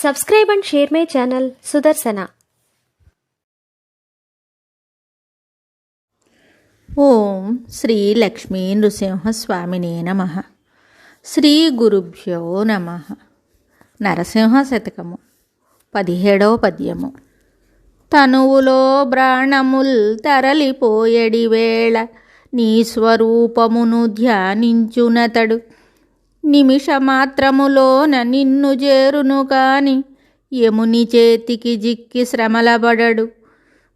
Subscribe and share my channel Sudarsana. ఓం శ్రీ లక్ష్మీ నృసింహస్వామినే నమః. శ్రీ గురుభ్యో నమః. నరసింహ శతకము 17వ పద్యము. తనువులో బ్రాణముల్ తరలిపోయడి వేళ నీ స్వరూపమును ధ్యానించునతడు. నిమిషమాత్రములోన నిన్ను చేరును కాని యముని చేతికి జిక్కి శ్రమలబడడు.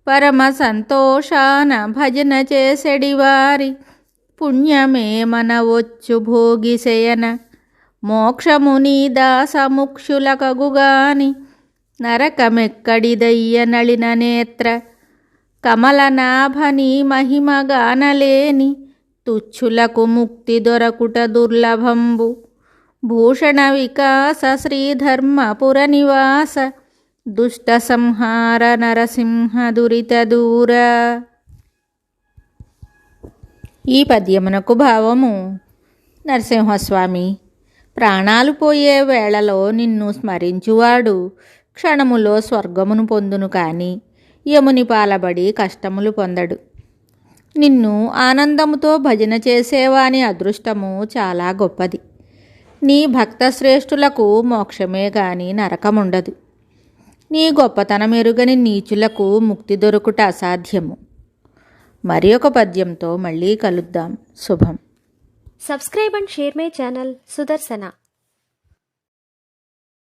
పరమ సంతోషాన భజన చేసెడివారి పుణ్యమే మనవొచ్చు భోగిశయన. మోక్షము నీ దాసముక్షులకగుగాని నరకమెక్కడిదయ్య నళిన నేత్ర. కమలనాభని మహిమగానలేని తుచ్చులకు ముక్తి దొరకుట దుర్లభంబు. భూషణ వికాస శ్రీధర్మపుర నివాస దుష్ట సంహార నరసింహ దురిత దూర. ఈ పద్యమునకు భావము: నరసింహస్వామి, ప్రాణాలు పోయే వేళలో నిన్ను స్మరించువాడు క్షణములో స్వర్గమును పొందును కాని యముని పాలబడి కష్టములు పొందడు. నిన్ను ఆనందముతో భజన చేసేవాని అదృష్టము చాలా గొప్పది. నీ భక్త శ్రేష్ఠులకు మోక్షమే గాని నరకముండదు. నీ గొప్పతనం ఎరుగని నీచులకు ముక్తి దొరుకుట అసాధ్యము. మరి ఒక పద్యంతో మళ్ళీ కలుద్దాం. శుభం. Subscribe and share my channel Sudarsana.